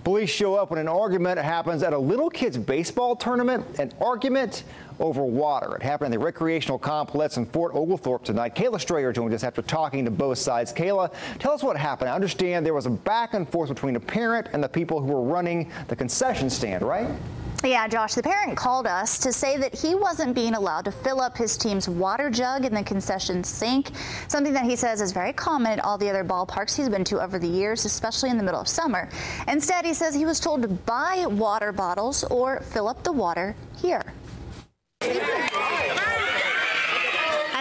Police show up when an argument happens at a little kids baseball tournament, an argument over water. It happened in the recreational complex in Fort Oglethorpe tonight. Kayla Strayer joined us after talking to both sides. Kayla, tell us what happened. I understand there was a back and forth between a parent and the people who were running the concession stand, right? Yeah, Josh, the parent called us to say that he wasn't being allowed to fill up his team's water jug in the concession sink, something that he says is very common at all the other ballparks he's been to over the years, especially in the middle of summer. Instead, he says he was told to buy water bottles or fill up the water here.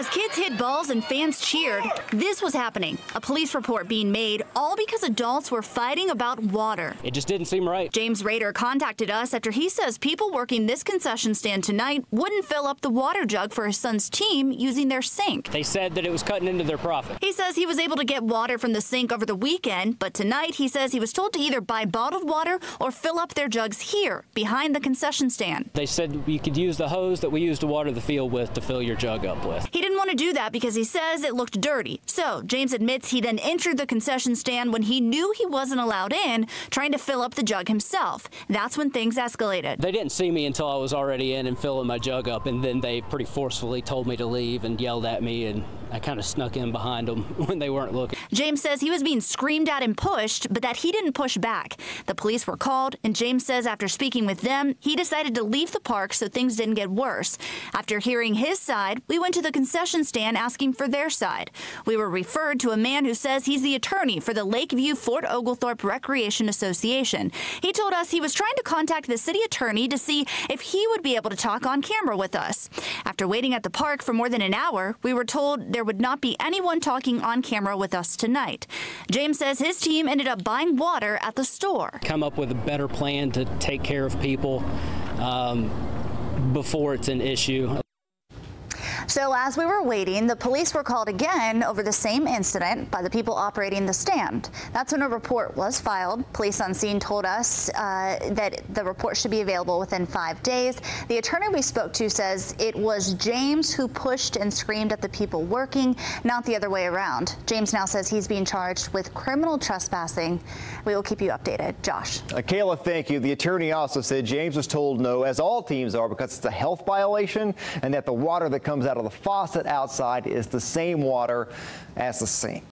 As kids hit balls and fans cheered, this was happening. A police report being made, all because adults were fighting about water. It just didn't seem right. James Rader contacted us after he says people working this concession stand tonight wouldn't fill up the water jug for his son's team using their sink. They said that it was cutting into their profit. He says he was able to get water from the sink over the weekend, but tonight he says he was told to either buy bottled water or fill up their jugs here, behind the concession stand. They said you could use the hose that we use to water the field with to fill your jug up with. He didn't want to do that because he says it looked dirty. So James admits he then entered the concession stand when he knew he wasn't allowed in, trying to fill up the jug himself. That's when things escalated. They didn't see me until I was already in and filling my jug up, and then they pretty forcefully told me to leave and yelled at me, and I kind of snuck in behind them when they weren't looking. James says he was being screamed at and pushed, but that he didn't push back. The police were called, and James says after speaking with them, he decided to leave the park so things didn't get worse. After hearing his side, we went to the concession stand asking for their side. We were referred to a man who says he's the attorney for the Lakeview Fort Oglethorpe Recreation Association. He told us he was trying to contact the city attorney to see if he would be able to talk on camera with us. After waiting at the park for more than an hour, we were told there would not be anyone talking on camera with us tonight. James says his team ended up buying water at the store. Come up with a better plan to take care of people before it's an issue. So as we were waiting, the police were called again over the same incident by the people operating the stand. That's when a report was filed. Police on scene told us that the report should be available within 5 days. The attorney we spoke to says it was James who pushed and screamed at the people working, not the other way around. James now says he's being charged with criminal trespassing. We will keep you updated. Josh. Kayla, thank you. The attorney also said James was told no, as all teams are, because it's a health violation, and that the water that comes out of the faucet outside is the same water as the sink.